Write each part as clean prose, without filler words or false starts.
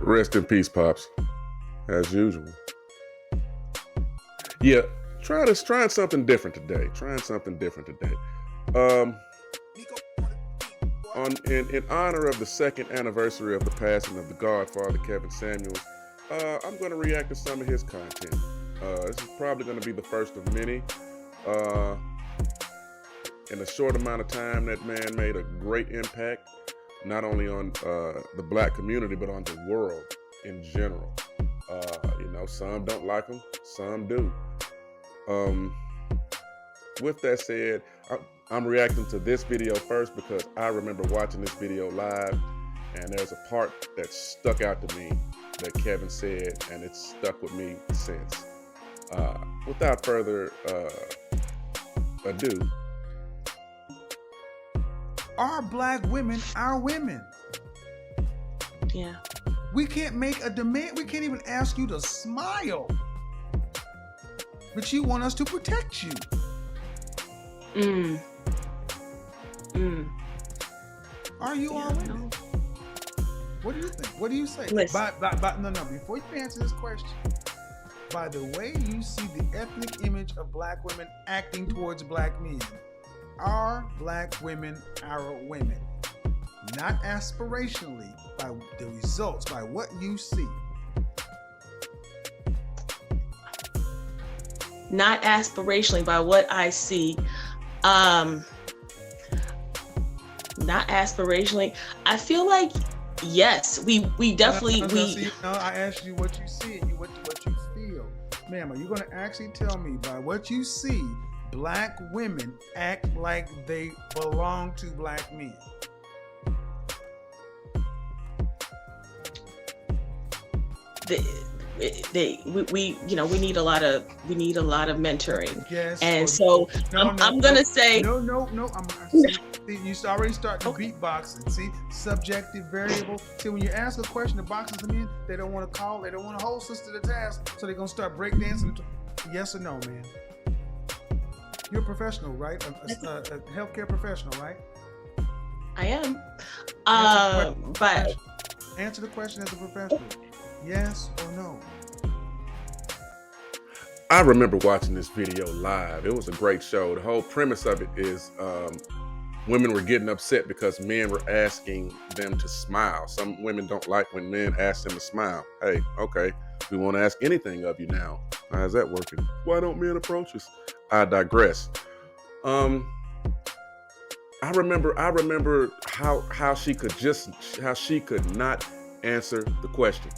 Rest in peace, Pops. As usual. Yeah, trying something different today. Um, in honor of the second anniversary of the passing of the Godfather, Kevin Samuels, I'm going to react to some of his content. This is probably going to be the first of many. In a short amount of time, that man made a great impact, not only on the Black community, but on the world in general. Some don't like him, some do. With that said, I'm reacting to this video first because I remember watching this video live, and there's a part that stuck out to me that Kevin said, and it's stuck with me since. Without further ado. Are Black women our women? Yeah. We can't make a demand. We can't even ask you to smile. But you want us to protect you. Are you our women? What do you think? What do you say? No, before you answer this question, by the way you see the ethnic image of Black women acting towards Black men, are Black women our women? Not aspirationally, by the results, by what you see. Not aspirationally, by what I see. Not aspirationally. I feel like yes, we definitely I asked you what you see and what you feel. Ma'am, are you gonna actually tell me by what you see Black women act like they belong to Black men? We need a lot of mentoring. Yes. And so I'm gonna say no. You already start the beatboxing. See, subjective variable. See, when you ask a question, the boxes them in. They don't want to call. They don't want to hold sister to the task. So they're gonna start breakdancing. Yes or no, man? You're a professional, right? A healthcare professional, right? I am. But answer the question as a professional. Yes or no? I remember watching this video live. It was a great show. The whole premise of it is women were getting upset because men were asking them to smile. Some women don't like when men ask them to smile. Hey, okay, we won't ask anything of you now. How's that working? Why don't men approach us? I digress. I remember how she could not answer the question.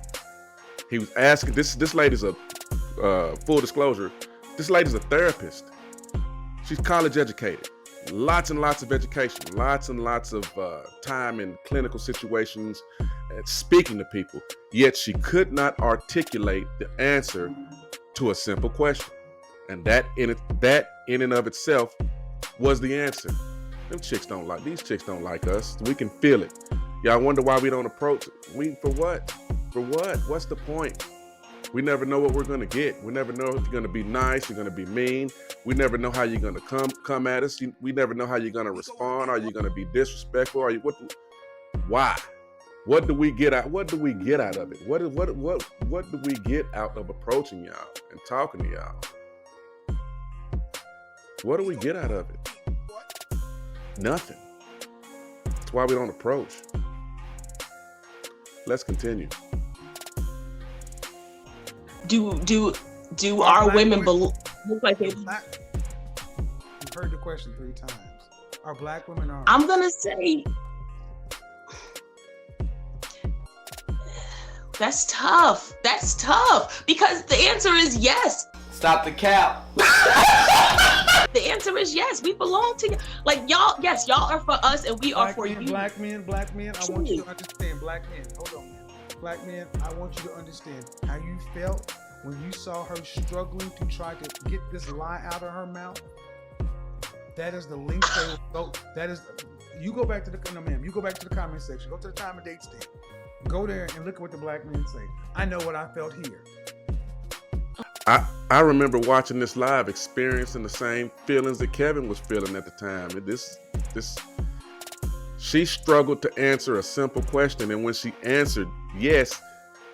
He was asking, this lady's a, full disclosure, this lady's a therapist. She's college educated, lots and lots of education, lots and lots of time in clinical situations and speaking to people, yet she could not articulate the answer to a simple question. And that in and of itself was the answer. These chicks don't like us. We can feel it. Y'all wonder why we don't approach it. For what? For what? What's the point? We never know what we're gonna get. We never know if you're gonna be nice, you're gonna be mean. We never know how you're gonna come at us. We never know how you're gonna respond. Are you gonna be disrespectful? Why? What do we get out? What do we get out of it? What do we get out of approaching y'all and talking to y'all? What do we get out of it? Nothing. That's why we don't approach. Let's continue. Do our women look like they? You've heard the question 3 times. Are Black women our? I'm gonna say that's tough. That's tough because the answer is yes. Stop the cap. The answer is yes. We belong to you. Like y'all. Yes, y'all are for us, and we are for you. Black men. I want you to understand. Black men. Hold on, man. Black men. I want you to understand how you felt when you saw her struggling to try to get this lie out of her mouth. That is the link they will go. That is. You go back to the You go back to the comment section. Go to the time and date stamp. Go there and look at what the Black men say. I know what I felt here. I remember watching this live, experiencing the same feelings that Kevin was feeling at the time. She struggled to answer a simple question, and when she answered yes,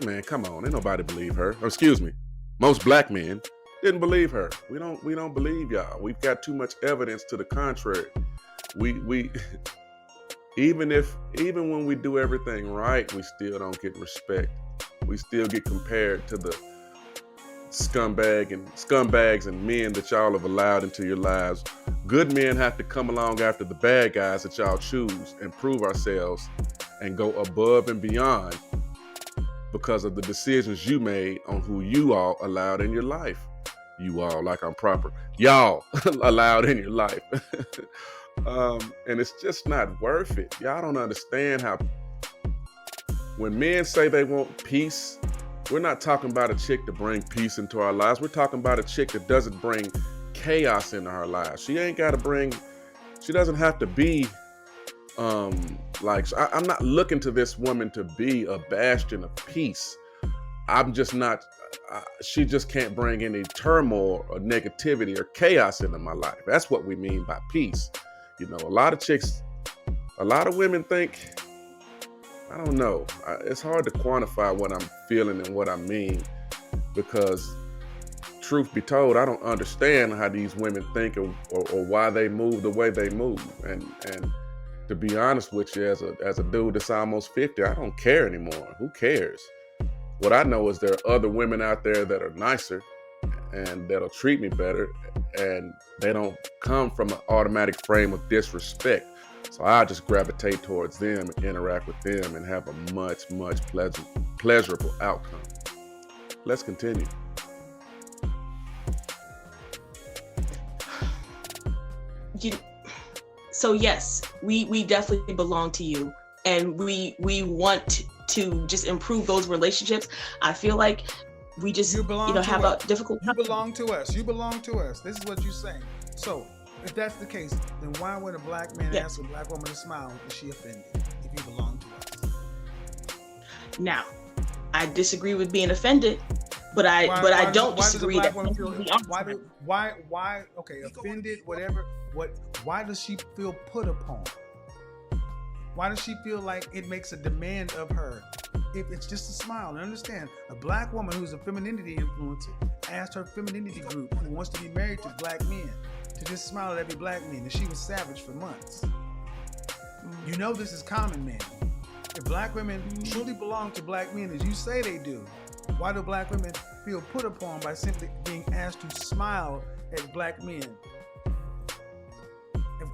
Man, come on, ain't nobody believe her. Or, excuse me, most black men didn't believe her. We don't believe y'all. We've got too much evidence to the contrary. We even when we do everything right, we still don't get respect. We still get compared to the scumbags and men that y'all have allowed into your lives. Good men have to come along after the bad guys that y'all choose and prove ourselves and go above and beyond because of the decisions you made on who you all allowed in your life. You all, like I'm proper. Y'all allowed in your life. And it's just not worth it. Y'all don't understand how when men say they want peace, we're not talking about a chick to bring peace into our lives. We're talking about a chick that doesn't bring chaos into her lives. She doesn't have to be I'm not looking to this woman to be a bastion of peace. I'm just not, she just can't bring any turmoil or negativity or chaos into my life. That's what we mean by peace. You know, a lot of women think, I don't know. It's hard to quantify what I'm feeling and what I mean because, truth be told, I don't understand how these women think or why they move the way they move. And to be honest with you, as a dude that's almost 50, I don't care anymore. Who cares? What I know is there are other women out there that are nicer and that'll treat me better, and they don't come from an automatic frame of disrespect. So I just gravitate towards them and interact with them and have a much, much pleasurable outcome. Let's continue. So yes, we definitely belong to you, and we want to just improve those relationships. I feel like we just have a difficult time. You belong to us. You belong to us. This is what you're saying. So if that's the case, then why would a black man ask a black woman to smile? Is she offended if you belong to us? Now, I disagree with being offended, but I don't disagree that. Why? Okay, offended, whatever. Why does she feel put upon? Why does she feel like it makes a demand of her? If it's just a smile, and understand, a black woman who's a femininity influencer asked her femininity group who wants to be married to black men to just smile at every black man, and she was savage for months. You know this is common, man. If black women truly belong to black men as you say they do, why do black women feel put upon by simply being asked to smile at black men?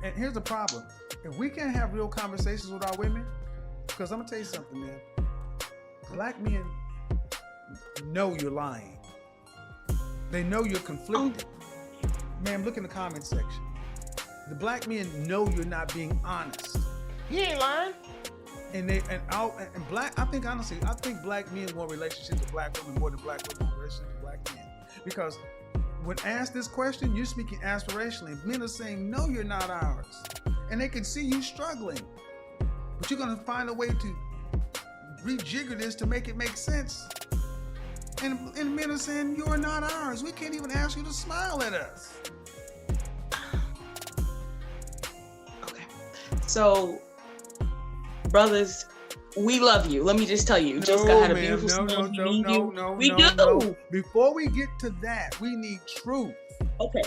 And here's the problem. If we can't have real conversations with our women, because I'm going to tell you something, man. Black men know you're lying. They know you're conflicted. Man, look in the comment section. The black men know you're not being honest. He ain't lying. And black, I think black men want relationships with black women more than black women want relationships with black men. Because when asked this question, you're speaking aspirationally. Men are saying, no, you're not ours. And they can see you struggling. But you're going to find a way to rejigger this to make it make sense. And men are saying, you're not ours. We can't even ask you to smile at us. Okay. So, brothers, we love you. Let me just tell you. Just had a beautiful No. We do. Before we get to that, we need truth. Okay.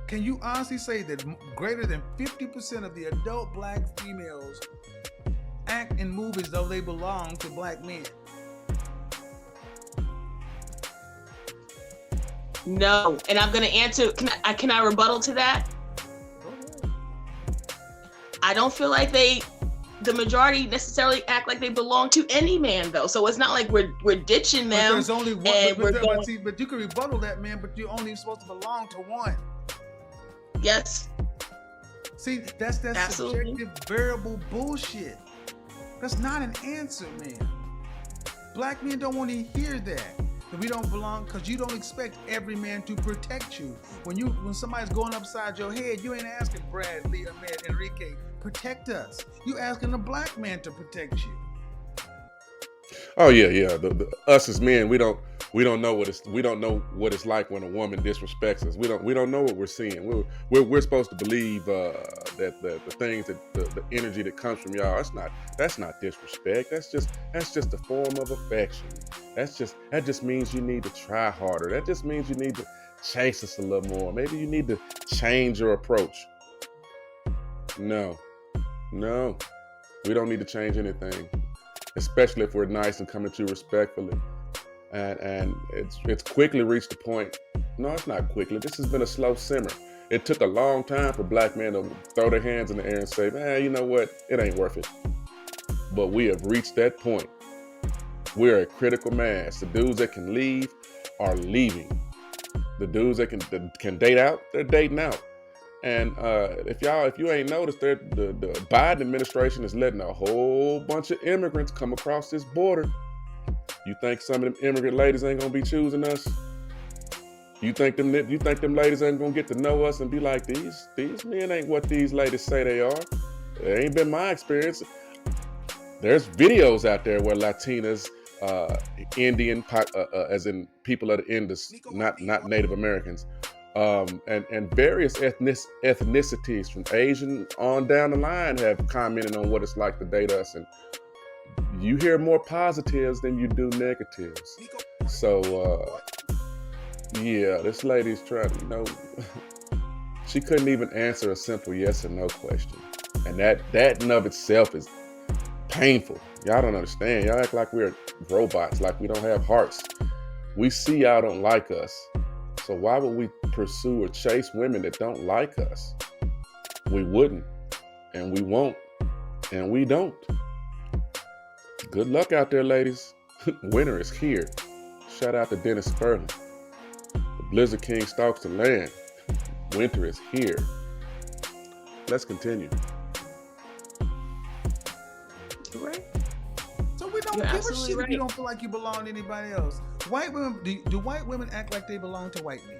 Can you honestly say that greater than 50% of the adult black females act and move as though they belong to black men? No. And I'm going to answer. Can I rebuttal to that? I don't feel like the majority necessarily act like they belong to any man, though. So it's not like we're ditching them. But there's only one. But you can rebuttal that, man. But you're only supposed to belong to one. Yes. See, that's Absolutely. subjective variable bullshit. That's not an answer, man. Black men don't want to hear that we don't belong, because you don't expect every man to protect you. When somebody's going upside your head, you ain't asking Bradley, Ahmed, Enrique, protect us. You asking a black man to protect you. Oh yeah. The us as men, we don't We don't know what it's like when a woman disrespects us. We don't know what we're seeing. We're supposed to believe that the things the energy that comes from y'all, that's not disrespect. That's just a form of affection. That just means you need to try harder. That just means you need to chase us a little more. Maybe you need to change your approach. No, we don't need to change anything, especially if we're nice and coming to you respectfully. And it's quickly reached the point. No, it's not quickly. This has been a slow simmer. It took a long time for black men to throw their hands in the air and say, man, you know what? It ain't worth it. But we have reached that point. We're a critical mass. The dudes that can leave are leaving. The dudes that can date out, they're dating out. And if you ain't noticed, the Biden administration is letting a whole bunch of immigrants come across this border. You think some of them immigrant ladies ain't gonna be choosing us? You think them ladies ain't gonna get to know us and be like, these men ain't what these ladies say they are? It ain't been my experience. There's videos out there where Latinas, Indian, as in people of the Indus, not Native Americans, and various ethnicities from Asian on down the line have commented on what it's like to date us, and you hear more positives than you do negatives. So, yeah, this lady's trying to, she couldn't even answer a simple yes or no question. And that in of itself is painful. Y'all don't understand. Y'all act like we're robots, like we don't have hearts. We see y'all don't like us. So why would we pursue or chase women that don't like us? We wouldn't, and we won't, and we don't. Good luck out there, ladies. Winter is here. Shout out to Dennis Sperling. The Blizzard King stalks the land. Winter is here. Let's continue. Right. So we don't give a shit if you don't feel like you belong to anybody else. White women, do white women act like they belong to white men?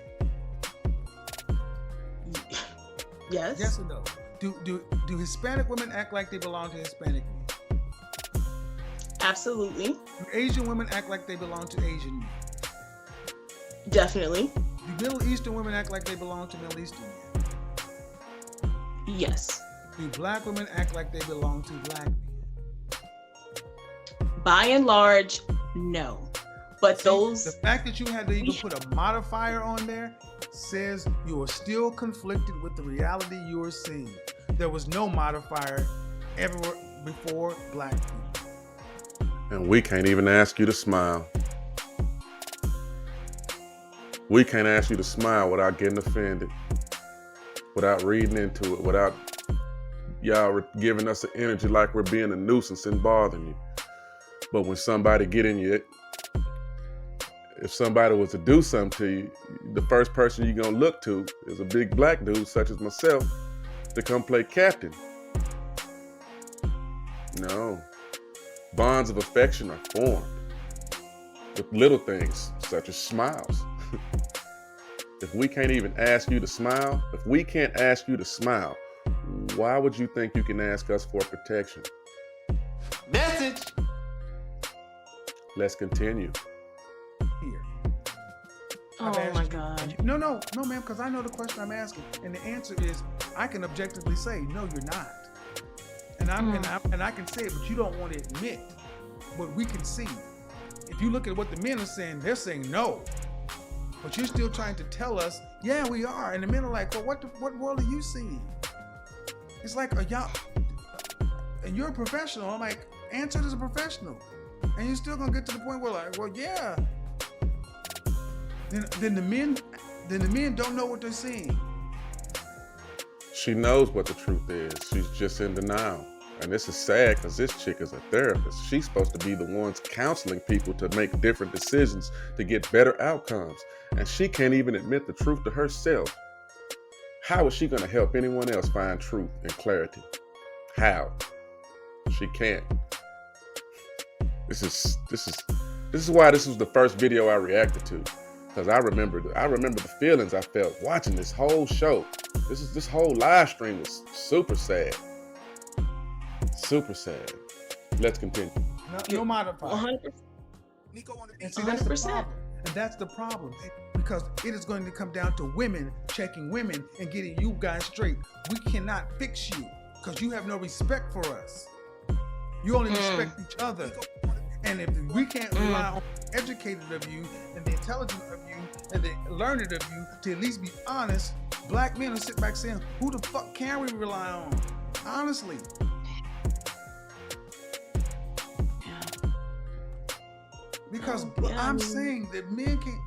Yes. Yes or no? Do Hispanic women act like they belong to Hispanic men? Absolutely. Do Asian women act like they belong to Asian men? Definitely. Do Middle Eastern women act like they belong to Middle Eastern men? Yes. Do black women act like they belong to black men? By and large, no. But the fact that you had to even put a modifier on there says you are still conflicted with the reality you are seeing. There was no modifier ever before black people. And we can't even ask you to smile. We can't ask you to smile without getting offended, without reading into it, without y'all giving us the energy like we're being a nuisance and bothering you. But when somebody get in you, if somebody was to do something to you, the first person you're gonna look to is a big black dude such as myself to come play captain. No. Bonds of affection are formed with little things such as smiles. If we can't even ask you to smile, if we can't ask you to smile, why would you think you can ask us for protection? Message. Let's continue. Here. Oh my God. No, ma'am, because I know the question I'm asking, and the answer is I can objectively say no, you're not. And I can say it, but you don't want to admit what we can see. If you look at what the men are saying, they're saying no. But you're still trying to tell us, yeah, we are. And the men are like, well, what world are you seeing? It's like, y'all, and you're a professional. I'm like, answer it as a professional. And you're still gonna get to the point where like, well, yeah. Then the men don't know what they're seeing. She knows what the truth is. She's just in denial. And this is sad because this chick is a therapist. She's supposed to be the ones counseling people to make different decisions to get better outcomes. And she can't even admit the truth to herself. How is she going to help anyone else find truth and clarity? How? She can't. This is why this was the first video I reacted to. Because I remember the feelings I felt watching this whole show. This whole live stream was super sad. Super sad. Let's continue. No modifier. 100%. And see, that's the problem. And that's the problem, because it is going to come down to women checking women and getting you guys straight. We cannot fix you because you have no respect for us. You only respect each other. And if we can't rely on the educated of you and the intelligent of you and the learned of you to at least be honest, black men will sit back saying, who the fuck can we rely on? Honestly. Because I'm saying that men can't.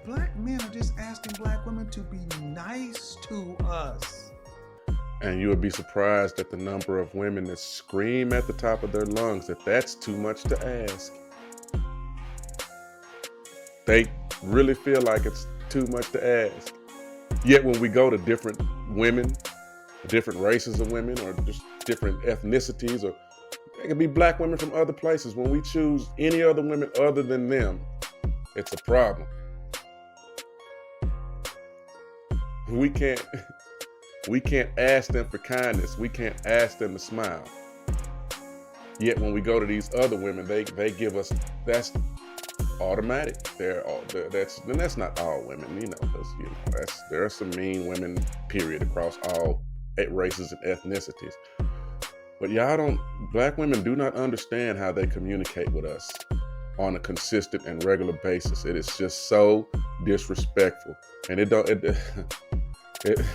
Black men are just asking black women to be nice to us. And you would be surprised at the number of women that scream at the top of their lungs that that's too much to ask. They really feel like it's too much to ask. Yet when we go to different women, different races of women, or just different ethnicities, or it could be black women from other places, when we choose any other women other than them, it's a problem. We can't ask them for kindness. We can't ask them to smile. Yet when we go to these other women, they give us, that's automatic. That's not all women, there are some mean women, period, across all races and ethnicities. But black women do not understand how they communicate with us on a consistent and regular basis. It is just so disrespectful. And it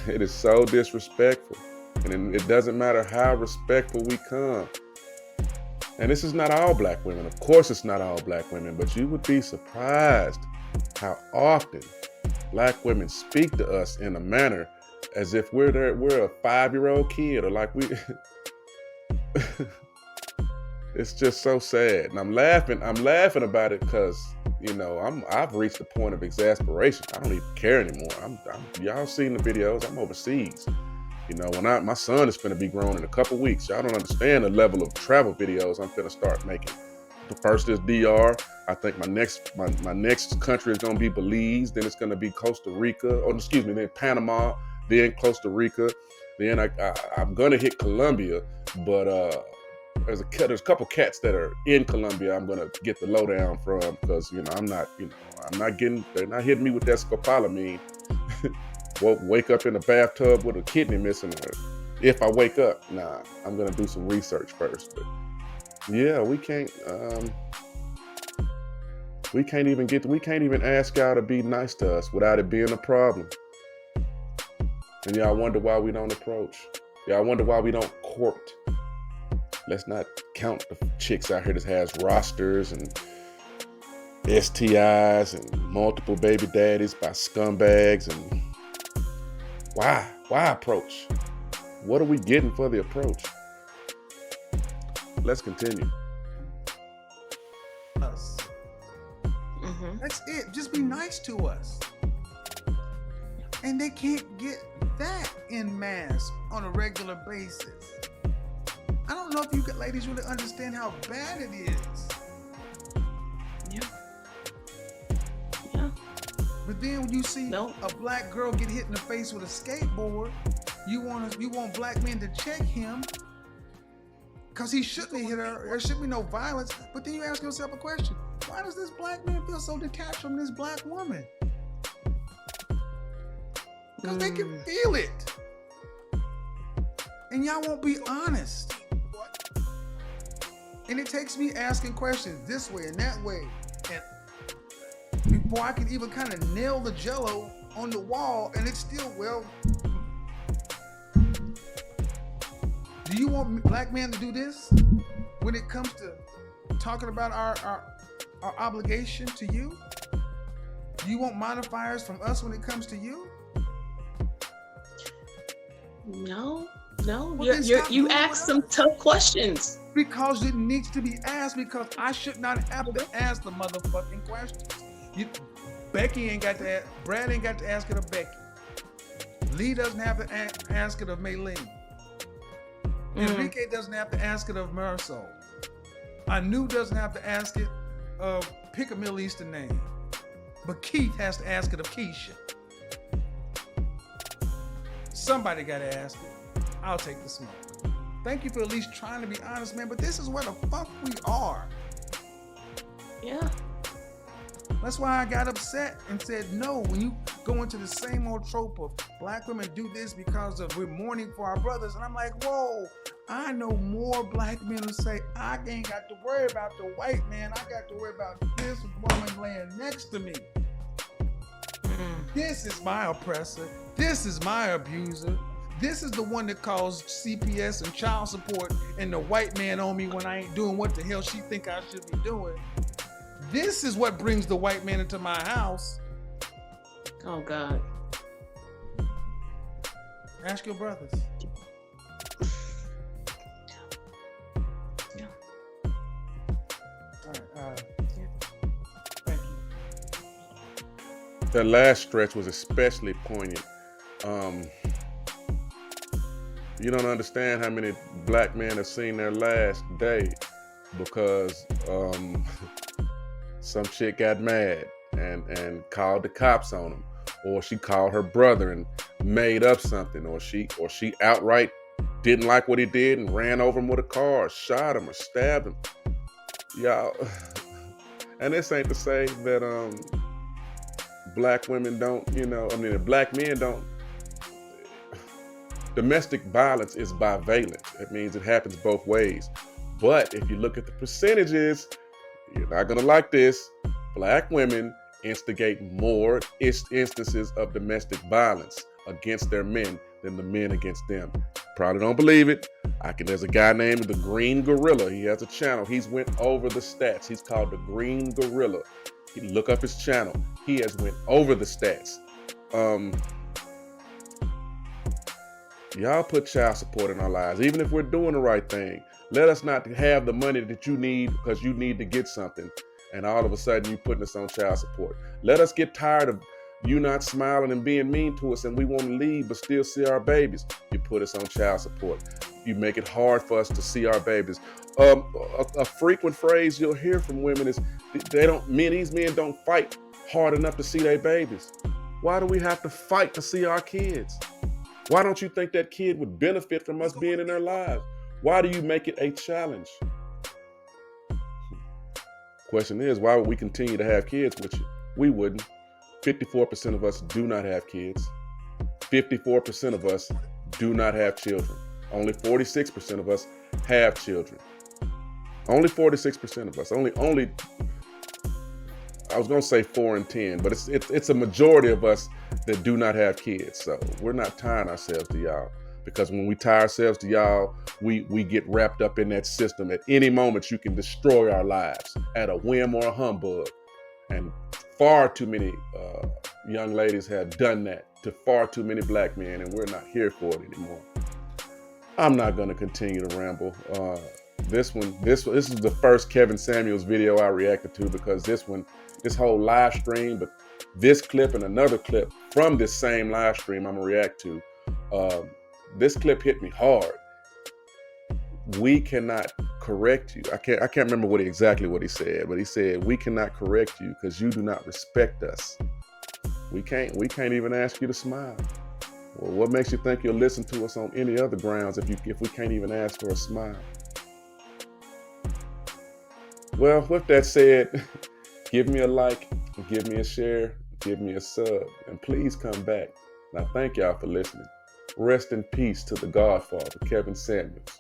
is so disrespectful. And it doesn't matter how respectful we come. And this is not all black women. Of course it's not all black women, but you would be surprised how often black women speak to us in a manner as if we're a 5-year-old kid, or like we it's just so sad. And I'm laughing about it because, I've reached the point of exasperation. I don't even care anymore. Y'all seen the videos, I'm overseas. When my son is finna be grown in a couple weeks, y'all don't understand the level of travel videos I'm finna start making. The first is DR. I think my next country is gonna be Belize. Then it's gonna be Costa Rica, then Panama, then Costa Rica. Then I'm gonna hit Colombia, but there's a couple cats that are in Colombia I'm gonna get the lowdown from, because they're not hitting me with that scopolamine. Wake up in a bathtub with a kidney missing. If I wake up, I'm gonna do some research first. But yeah, we can't even ask y'all to be nice to us without it being a problem. And y'all wonder why we don't approach. Y'all wonder why we don't court. Let's not count the chicks out here that has rosters and STIs and multiple baby daddies by scumbags. And why approach? What are we getting for the approach? Let's continue. Us. That's it. Just be nice to us. And they can't get that en masse on a regular basis. I don't know if you ladies really understand how bad it is. Yeah. But then when you see a black girl get hit in the face with a skateboard, you want black men to check him because he shouldn't have hit her. There should be no violence. But then you ask yourself a question: why does this black man feel so detached from this black woman? Because they can feel it. And y'all won't be honest. And it takes me asking questions this way and that way. And before I can even kind of nail the jello on the wall, and it's still, do you want black men to do this when it comes to talking about our obligation to you? Do you want modifiers from us when it comes to you? No. Well, You ask some tough questions. Because it needs to be asked, because I should not have to ask the motherfucking questions. Becky ain't got to ask, Brad ain't got to ask it of Becky. Lee doesn't have to ask it of Maylene. Enrique doesn't have to ask it of Marisol. Anu doesn't have to ask it of, pick a Middle Eastern name. But Keith has to ask it of Keisha. Somebody got to ask it. I'll take the smoke. Thank you for at least trying to be honest, man. But this is where the fuck we are. Yeah. That's why I got upset and said no. When you go into the same old trope of black women do this because of we're mourning for our brothers, and I'm like, whoa, I know more black men who say I ain't got to worry about the white man. I got to worry about this woman laying next to me. This is my oppressor. This is my abuser. This is the one that calls CPS and child support and the white man on me when I ain't doing what the hell she think I should be doing. This is what brings the white man into my house. Oh God. Ask your brothers. Yeah. All right. Thank you. That last stretch was especially poignant. You don't understand how many black men have seen their last day because some chick got mad and called the cops on him, or she called her brother and made up something, or she outright didn't like what he did and ran over him with a car, or shot him, or stabbed him. Y'all, and this ain't to say that black women don't, black men don't. Domestic violence is bivalent. It means it happens both ways. But if you look at the percentages, you're not gonna like this. Black women instigate more instances of domestic violence against their men than the men against them. Probably don't believe it. There's a guy named the Green Gorilla. He has a channel. He's went over the stats. He's called the Green Gorilla. You can look up his channel. He has went over the stats. Y'all put child support in our lives, even if we're doing the right thing. Let us not have the money that you need because you need to get something, and all of a sudden you putting us on child support. Let us get tired of you not smiling and being mean to us, and we want to leave but still see our babies. You put us on child support. You make it hard for us to see our babies. A frequent phrase you'll hear from women is these men don't fight hard enough to see their babies. Why do we have to fight to see our kids? Why don't you think that kid would benefit from us being in their lives? Why do you make it a challenge? Question is, why would we continue to have kids with you? We wouldn't. 54% of us do not have kids. 54% of us do not have children. Only 46% of us have children. Only 46% of us. Only. I was gonna say 4 in 10, but it's a majority of us that do not have kids. So we're not tying ourselves to y'all, because when we tie ourselves to y'all, we get wrapped up in that system. At any moment, you can destroy our lives at a whim or a humbug. And far too many young ladies have done that to far too many black men, and we're not here for it anymore. I'm not gonna continue to ramble. This is the first Kevin Samuels video I reacted to, because this whole live stream, but this clip and another clip from this same live stream I'm gonna react to. This clip hit me hard. We cannot correct you. I can't remember exactly what he said, but he said, we cannot correct you because you do not respect us. We can't even ask you to smile. Well, what makes you think you'll listen to us on any other grounds if we can't even ask for a smile? Well, with that said, give me a like, give me a share, give me a sub, and please come back. And I thank y'all for listening. Rest in peace to the Godfather, Kevin Samuels.